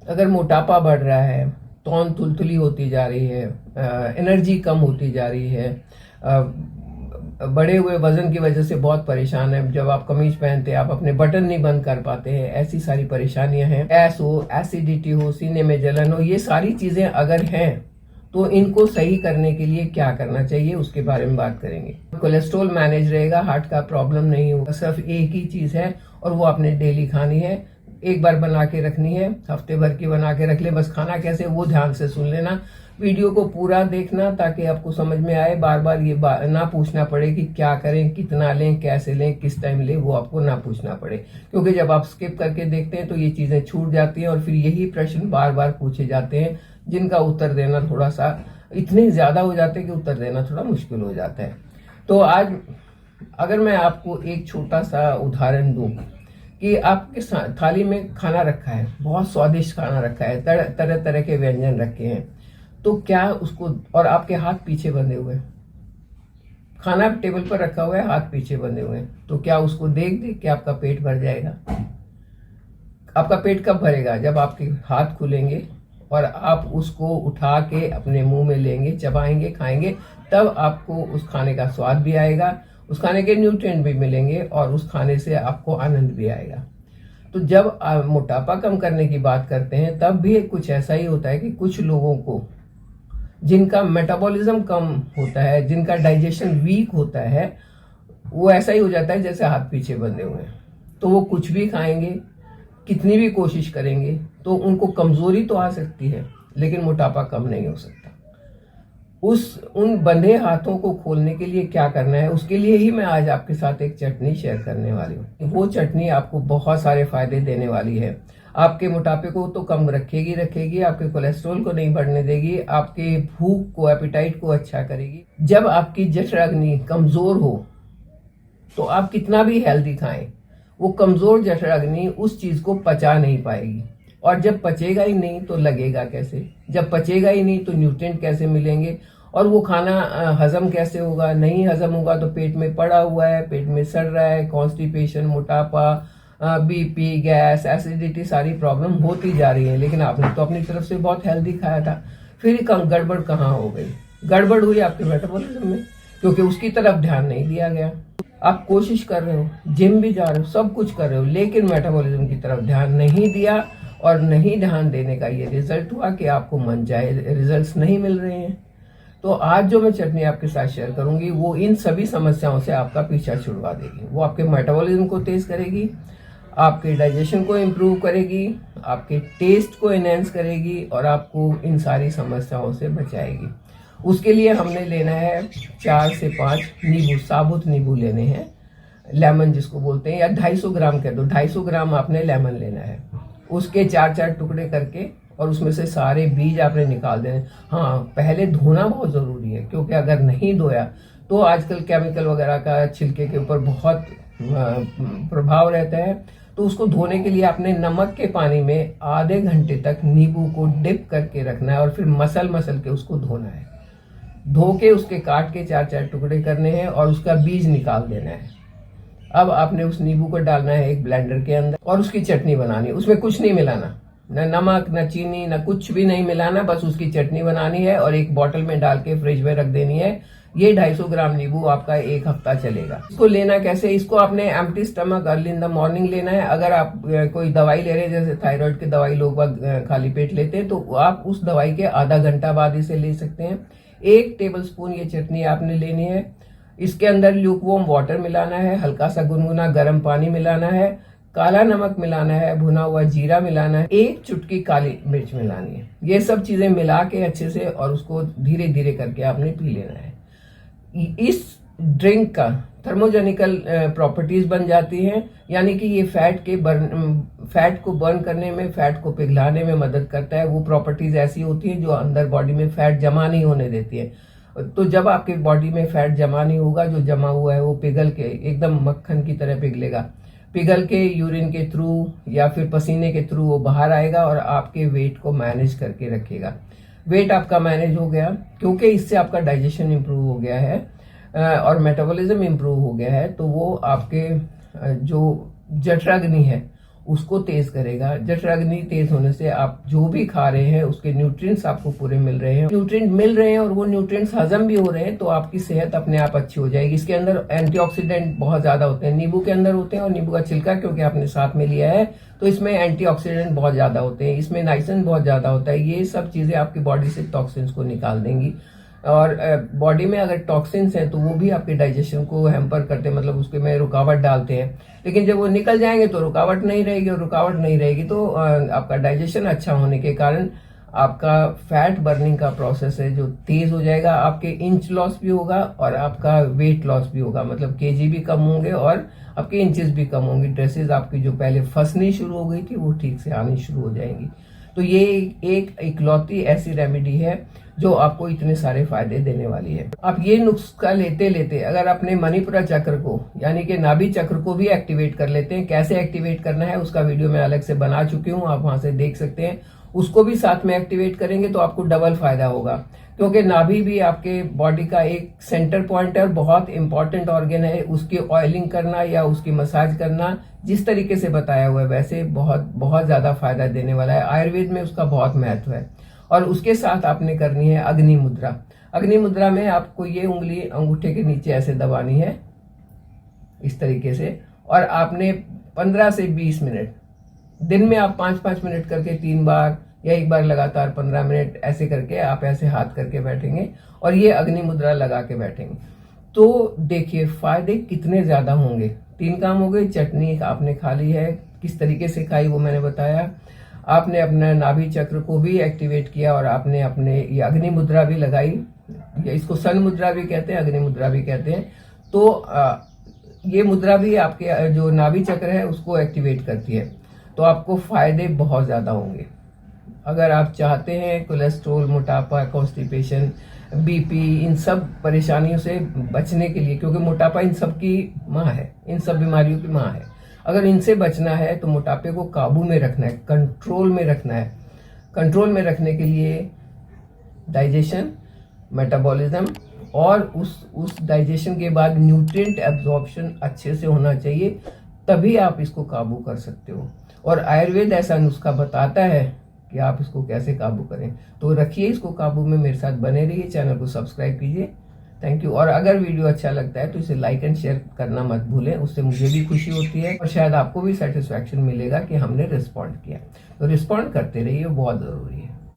अगर मोटापा बढ़ रहा है, तौन तुलतुली होती जा रही है, एनर्जी कम होती जा रही है, बढ़े हुए वजन की वजह से बहुत परेशान है, जब आप कमीज पहनते हैं आप अपने बटन नहीं बंद कर पाते हैं, ऐसी सारी परेशानियां हैं, गैस हो, एसिडिटी हो, सीने में जलन हो, ये सारी चीजें अगर हैं तो इनको सही करने के लिए क्या करना चाहिए उसके बारे में बात करेंगे। कोलेस्ट्रॉल मैनेज रहेगा, हार्ट का प्रॉब्लम नहीं होगा। सिर्फ एक ही चीज है और वो आपने डेली खानी है, एक बार बना के रखनी है, हफ्ते भर की बना के रख ले। बस खाना कैसे वो ध्यान से सुन लेना, वीडियो को पूरा देखना ताकि आपको समझ में आए। बार बार ये ना पूछना पड़े कि क्या करें, कितना लें, कैसे लें, किस टाइम लें, वो आपको ना पूछना पड़े, क्योंकि जब आप स्किप करके देखते हैं तो ये चीजें छूट जाती हैं और फिर यही प्रश्न बार बार पूछे जाते हैं जिनका उत्तर देना थोड़ा सा इतने ज्यादा हो जाते हैं कि उत्तर देना थोड़ा मुश्किल हो जाता है। तो आज अगर मैं आपको एक छोटा सा उदाहरण दूं कि आपके थाली में खाना रखा है, बहुत स्वादिष्ट खाना रखा है, तरह तरह के व्यंजन रखे हैं, तो क्या उसको, और आपके हाथ पीछे बंधे हुए हैं, खाना टेबल पर रखा हुआ है, हाथ पीछे बंधे हुए हैं, तो क्या उसको देख देख के आपका पेट भर जाएगा? आपका पेट कब भरेगा? जब आपके हाथ खुलेंगे और आप उसको उठा के अपने मुंह में लेंगे, चबाएंगे, खाएंगे, तब आपको उस खाने का स्वाद भी आएगा, उस खाने के न्यूट्रिएंट भी मिलेंगे और उस खाने से आपको आनंद भी आएगा। तो जब आप मोटापा कम करने की बात करते हैं तब भी कुछ ऐसा ही होता है कि कुछ लोगों को जिनका मेटाबॉलिज्म कम होता है, जिनका डाइजेशन वीक होता है, वो ऐसा ही हो जाता है जैसे हाथ पीछे बंधे हुए हैं। तो वो कुछ भी खाएंगे, कितनी भी कोशिश करेंगे, तो उनको कमजोरी तो आ सकती है लेकिन मोटापा कम नहीं हो सकता। उन बंधे हाथों को खोलने के लिए क्या करना है, उसके लिए ही मैं आज आपके साथ एक चटनी शेयर करने वाली हूँ। वो चटनी आपको बहुत सारे फायदे देने वाली है। आपके मोटापे को तो कम रखेगी, आपके कोलेस्ट्रॉल को नहीं बढ़ने देगी, आपके भूख को, एपिटाइट को अच्छा करेगी। जब आपकी जठराग्नि कमजोर हो तो आप कितना भी हेल्दी खाएं, वो कमजोर जठराग्नि उस चीज को पचा नहीं पाएगी, और जब पचेगा ही नहीं तो लगेगा कैसे? जब पचेगा ही नहीं तो न्यूट्रिएंट कैसे मिलेंगे, और वो खाना हजम कैसे होगा? नहीं हजम होगा तो पेट में पड़ा हुआ है, पेट में सड़ रहा है, कॉन्स्टिपेशन, मोटापा, बीपी, गैस, एसिडिटी, सारी प्रॉब्लम होती जा रही है। लेकिन आपने तो अपनी तरफ से बहुत हेल्दी खाया था, फिर गड़बड़ कहाँ हो गई? गड़बड़ हुई आपके मेटाबॉलिज्म में, क्योंकि उसकी तरफ ध्यान नहीं दिया गया। आप कोशिश कर रहे हो, जिम भी जा रहे हो, सब कुछ कर रहे हो, लेकिन मेटाबॉलिज्म की तरफ ध्यान नहीं दिया, और नहीं ध्यान देने का ये रिजल्ट हुआ कि आपको मन चाहे रिजल्ट्स नहीं मिल रहे हैं। तो आज जो मैं चटनी आपके साथ शेयर करूंगी वो इन सभी समस्याओं से आपका पीछा छुड़वा देगी। वो आपके मेटाबॉलिज्म को तेज करेगी, आपके डाइजेशन को इम्प्रूव करेगी, आपके टेस्ट को एनहेंस करेगी, और आपको इन सारी समस्याओं से बचाएगी। उसके लिए हमने लेना है 4 से 5 नींबू, साबुत नींबू लेने हैं, लेमन जिसको बोलते हैं, या 250 ग्राम कह दो, 250 ग्राम आपने लेमन लेना है। उसके 4-4 टुकड़े करके और उसमें से सारे बीज आपने निकाल देने। हाँ, पहले धोना बहुत जरूरी है, क्योंकि अगर नहीं धोया तो आजकल केमिकल वगैरह का छिलके के ऊपर बहुत प्रभाव रहता है। तो उसको धोने के लिए आपने नमक के पानी में आधे घंटे तक नींबू को डिप करके रखना है और फिर मसल के उसको धोना है। धो के उसके काट के 4-4 टुकड़े करने हैं और उसका बीज निकाल देना है। अब आपने उस नींबू को डालना है एक ब्लेंडर के अंदर और उसकी चटनी बनानी है। उसमें कुछ नहीं मिलाना, न नमक, न चीनी, न कुछ भी नहीं मिलाना, बस उसकी चटनी बनानी है और एक बोतल में डाल के फ्रिज में रख देनी है। ये 250 ग्राम नींबू आपका 1 हफ्ता चलेगा। इसको लेना कैसे? इसको आपने empty stomach early in the morning लेना है। अगर आप कोई दवाई ले रहे हैं, जैसे थायराइड की दवाई लोग खाली पेट लेते हैं, तो आप उस दवाई के आधा घंटा बाद इसे ले सकते हैं। 1 टेबलस्पून ये चटनी आपने लेनी है। इसके अंदर ल्यूकवार्म वाटर मिलाना है, हल्का सा गुनगुना गर्म पानी मिलाना है, काला नमक मिलाना है, भुना हुआ जीरा मिलाना है, 1 चुटकी काली मिर्च मिलानी है। ये सब चीजें मिला के अच्छे से और उसको धीरे धीरे करके आपने पी लेना है। इस ड्रिंक का थर्मोजेनिकल प्रॉपर्टीज बन जाती हैं, यानी कि ये फैट को बर्न करने में, फैट को पिघलाने में मदद करता है। वो प्रॉपर्टीज ऐसी होती हैं जो अंदर बॉडी में फैट जमा नहीं होने देती है। तो जब आपके बॉडी में फैट जमा नहीं होगा, जो जमा हुआ है वो पिघल के एकदम मक्खन की तरह पिघलेगा, पिघल के यूरिन के थ्रू या फिर पसीने के थ्रू वो बाहर आएगा और आपके वेट को मैनेज करके रखेगा। वेट आपका मैनेज हो गया क्योंकि इससे आपका डाइजेशन इंप्रूव हो गया है और मेटाबॉलिज्म इंप्रूव हो गया है। तो वो आपके जो जठराग्नि है उसको तेज करेगा। जठराग्नि तेज होने से आप जो भी खा रहे हैं उसके न्यूट्रिएंट्स आपको पूरे मिल रहे हैं, न्यूट्रिएंट मिल रहे हैं और वो न्यूट्रिएंट्स हजम भी हो रहे हैं, तो आपकी सेहत अपने आप अच्छी हो जाएगी। इसके अंदर एंटीऑक्सीडेंट बहुत ज्यादा होते हैं, नींबू के अंदर होते हैं, और नींबू का छिलका क्योंकि आपने साथ में लिया है तो इसमें एंटीऑक्सीडेंट बहुत ज्यादा होते हैं, इसमें नाइसिन बहुत ज्यादा होता है। ये सब चीजें आपकी बॉडी से टॉक्सिन्स को निकाल देंगी। और बॉडी में अगर टॉक्सिन्स हैं तो वो भी आपके डाइजेशन को हैम्पर करते हैं, मतलब उसके में रुकावट डालते हैं। लेकिन जब वो निकल जाएंगे तो रुकावट नहीं रहेगी, और रुकावट नहीं रहेगी तो आपका डाइजेशन अच्छा होने के कारण आपका फैट बर्निंग का प्रोसेस है जो तेज हो जाएगा, आपके इंच लॉस भी होगा और आपका वेट लॉस भी होगा, मतलब केजी भी कम होंगे और आपके इंचेस भी कम होंगी। ड्रेसेस आपकी जो पहले फंसनी शुरू हो गई थी वो ठीक से आनी शुरू हो जाएंगी। तो ये एक इकलौती ऐसी रेमेडी है जो आपको इतने सारे फायदे देने वाली है। आप ये नुस्खा लेते लेते अगर अपने मणिपुरा चक्र को यानी कि नाभि चक्र को भी एक्टिवेट कर लेते हैं, कैसे एक्टिवेट करना है उसका वीडियो मैं अलग से बना चुकी हूँ, आप वहां से देख सकते हैं। उसको भी साथ में एक्टिवेट करेंगे तो आपको डबल फायदा होगा, क्योंकि नाभि भी आपके बॉडी का एक सेंटर पॉइंट है और बहुत इंपॉर्टेंट ऑर्गन है। उसकी ऑयलिंग करना या उसकी मसाज करना जिस तरीके से बताया हुआ है वैसे बहुत बहुत ज्यादा फायदा देने वाला है। आयुर्वेद में उसका बहुत महत्व है। और उसके साथ आपने करनी है अग्नि मुद्रा। अग्नि मुद्रा में आपको ये उंगली अंगूठे के नीचे ऐसे दबानी है इस तरीके से, और आपने 15 से 20 मिनट, दिन में आप 5-5 मिनट करके 3 बार या एक बार लगातार 15 मिनट ऐसे करके आप ऐसे हाथ करके बैठेंगे और ये अग्नि मुद्रा लगा के बैठेंगे तो देखिए फायदे कितने ज्यादा होंगे। 3 काम हो गए। चटनी आपने खा ली है, किस तरीके से खाई वो मैंने बताया। आपने अपना नाभि चक्र को भी एक्टिवेट किया और आपने अपने ये अग्नि मुद्रा भी लगाई, या इसको सन मुद्रा भी कहते हैं, अग्नि मुद्रा भी कहते हैं। तो ये मुद्रा भी आपके जो नाभि चक्र है उसको एक्टिवेट करती है, तो आपको फायदे बहुत ज्यादा होंगे। अगर आप चाहते हैं कोलेस्ट्रोल, मोटापा, कॉन्स्टिपेशन, बीपी, इन सब परेशानियों से बचने के लिए, क्योंकि मोटापा इन सब की माँ है, इन सब बीमारियों की माँ है। अगर इनसे बचना है तो मोटापे को काबू में रखना है, कंट्रोल में रखना है। कंट्रोल में रखने के लिए डाइजेशन, मेटाबॉलिज्म और उस डाइजेशन के बाद न्यूट्रिएंट एब्जॉर्प्शन अच्छे से होना चाहिए, तभी आप इसको काबू कर सकते हो। और आयुर्वेद ऐसा नुस्खा बताता है कि आप इसको कैसे काबू करें। तो रखिए इसको काबू में, मेरे साथ बने रहिए, चैनल को सब्सक्राइब कीजिए। Thank you. और अगर वीडियो अच्छा लगता है तो इसे लाइक एंड शेयर करना मत भूलें, उससे मुझे भी खुशी होती है और शायद आपको भी सेटिस्फैक्शन मिलेगा कि हमने रिस्पॉन्ड किया। तो रिस्पॉन्ड करते रहिए, बहुत जरूरी है।